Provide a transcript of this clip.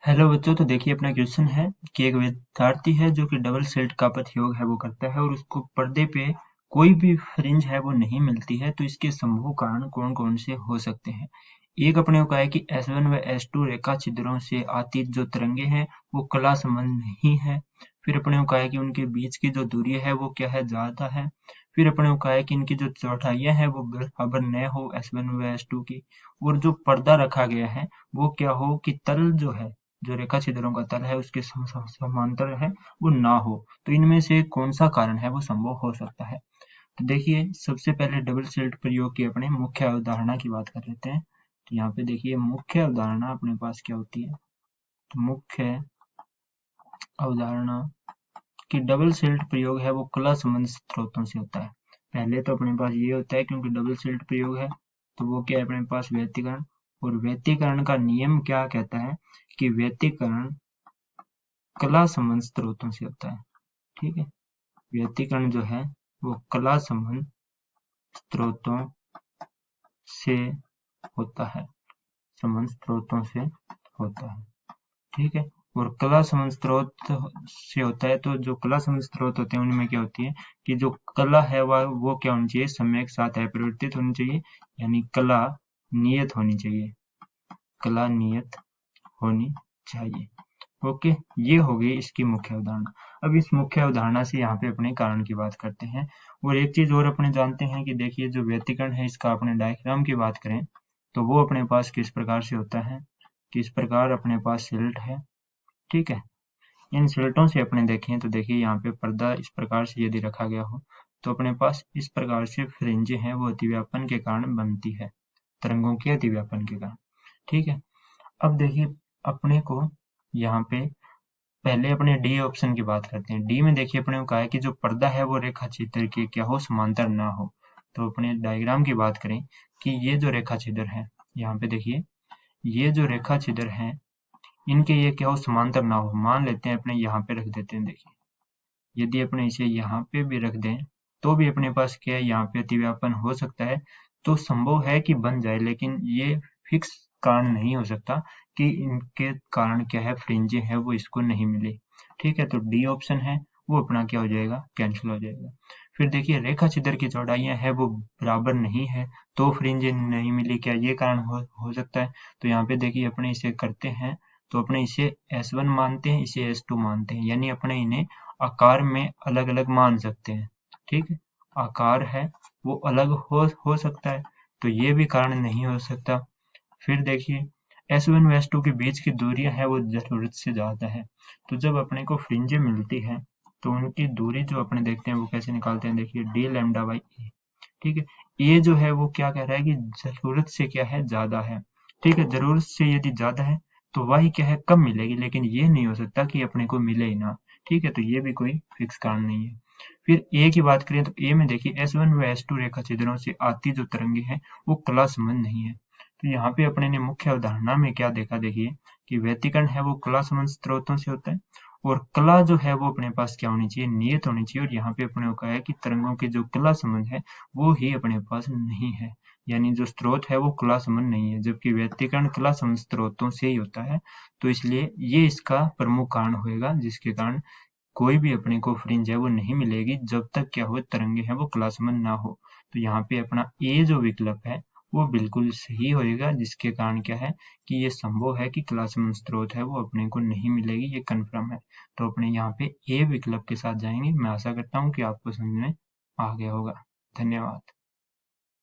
Hello बच्चों, तो देखिए अपना क्वेश्चन है कि एक विद्यार्थी है जो कि डबल सेट का प्रयोग है वो करता है और उसको पर्दे पे कोई भी फ्रिंज है वो नहीं मिलती है। तो इसके संभव कारण कौन कौन से हो सकते हैं। एक अपने को कहा है कि S1 व S2 रेखा छिद्रों से आती जो तरंगे हैं वो कला संबंध नहीं है। फिर अपने को कहा है कि उनके बीच की जो दूरी है वो क्या है, ज्यादा है। फिर अपने को कहा है कि इनकी जो चौड़ाइयाँ है वो बराबर न हो S1 व S2 की। और जो पर्दा रखा गया है वो क्या हो कि तल जो है, जो रेखा छिद्रों का तल है उसके समांतर है वो ना हो। तो इनमें से कौन सा कारण है वो संभव हो सकता है। तो देखिए सबसे पहले डबल स्लिट प्रयोग की अपने मुख्य अवधारणा की बात कर लेते हैं। तो यहाँ पे देखिए मुख्य अवधारणा अपने पास क्या होती है। तो मुख्य अवधारणा कि डबल स्लिट प्रयोग है वो कला संबंध स्रोतों से होता है। पहले तो अपने पास ये होता है क्योंकि डबल स्लिट प्रयोग है तो वो क्या है अपने पास व्यतिकरण। और व्यतिकरण का नियम क्या कहता है कि व्यतिकरण कला संबंध स्रोतों से होता है। ठीक है, व्यतिकरण जो है वो कला संबंध स्रोतों से होता है, संबंध स्रोतों से होता है। ठीक है, और कला संबंध स्रोत से होता है तो जो कला संबंध स्रोत होते हैं उनमें क्या होती है कि जो कला है वह वो क्या होनी चाहिए, सम्यक साथ अपरिवर्तित होनी चाहिए, यानी कला नियत होनी चाहिए, कला नियत होनी चाहिए। ओके, ये हो गई इसकी मुख्य अवधारणा। अब इस मुख्य अवधारणा से यहाँ पे अपने कारण की बात करते हैं। और एक चीज और अपने जानते हैं कि देखिए जो व्यतिकरण है इसका अपने डायग्राम की बात करें तो वो अपने पास किस प्रकार से होता है, किस प्रकार अपने पास सिल्ट है। ठीक है, इन सिल्टों से अपने देखें तो देखिए यहाँ पे पर्दा इस प्रकार से यदि रखा गया हो तो अपने पास इस प्रकार से फ्रिंजें हैं वो अतिव्यापन के कारण बनती है, तरंगों के अतिव्यापन के कारण। ठीक है, अब देखिए अपने को यहाँ पे पहले अपने डी ऑप्शन की बात करते हैं। डी में देखिए अपने को कहा है कि जो पर्दा है वो रेखा छिद्र के क्या हो, समांतर ना हो। तो अपने डायग्राम की बात करें कि ये जो रेखा छिद्र है, यहाँ पे देखिए ये जो रेखा छिद्र है इनके ये क्या हो, समांतर ना हो। मान लेते हैं अपने यहाँ पे रख देते हैं। देखिए यदि अपने इसे यहाँ पे भी रख दें तो भी अपने पास क्या है, यहाँ पे अतिव्यापन हो सकता है। तो संभव है कि बन जाए, लेकिन ये फिक्स कारण नहीं हो सकता कि इनके कारण क्या है, फ्रिंजें हैं वो इसको नहीं मिले। ठीक है, तो डी ऑप्शन है वो अपना क्या हो जाएगा, कैंसिल हो जाएगा। फिर देखिए रेखा छिद्र की चौड़ाइयाँ है वो बराबर नहीं है तो फ्रिंजें नहीं मिली, क्या ये कारण हो सकता है। तो यहाँ पे देखिए अपने इसे करते हैं तो अपने इसे S1 मानते हैं, इसे S2 मानते हैं, यानी अपने इन्हें आकार में अलग अलग मान सकते हैं। ठीक है, आकार है वो अलग हो सकता है तो ये भी कारण नहीं हो सकता। फिर देखिए S1 व S2 के बीच की दूरियां है वो जरूरत से ज्यादा है। तो जब अपने को फ्रिंजें मिलती है तो उनकी दूरी जो अपने देखते हैं वो कैसे निकालते हैं, देखिए डी लैम्डा बाई ए। ठीक है, ये जो है वो क्या कह रहा है कि जरूरत से क्या है, ज्यादा है। ठीक है, जरूरत से यदि ज्यादा है तो वही क्या है, कम मिलेगी, लेकिन ये नहीं हो सकता कि अपने को मिले ही ना। ठीक है, तो ये भी कोई फिक्स कारण नहीं है। फिर ए की बात करें तो ए में देखिए S1 व S2 रेखा छिद्रों से आती जो तरंगे हैं वो कला संबंध नहीं है। तो यहाँ पे अपने ने मुख्य अवधारणा में क्या देखा, देखिए कि व्यतिकरण है वो कला संबंध स्रोतों से होता है और कला जो है वो अपने पास क्या होनी चाहिए, नियत होनी चाहिए। और यहाँ पे अपने को कहा है कि तरंगों के जो कला संबंध है वो ही अपने पास नहीं है, यानी जो स्रोत है वो कला संबंध नहीं है, जबकि व्यतिकरण कला संबंध स्रोतों से ही होता है। तो इसलिए ये इसका प्रमुख कारण होएगा जिसके कारण कोई भी अपने को फ्रिंज है वो नहीं मिलेगी जब तक क्या हो, तरंगे हैं वो कला संबंध ना हो। तो यहाँ पे अपना ए जो विकल्प है वो बिल्कुल सही होएगा, जिसके कारण क्या है कि ये संभव है कि कला संबंध स्रोत है वो अपने को नहीं मिलेगी, ये कन्फर्म है। तो अपने यहाँ पे ए विकल्प के साथ जाएंगे। मैं आशा करता हूँ कि आपको समझ में आ गया होगा। धन्यवाद।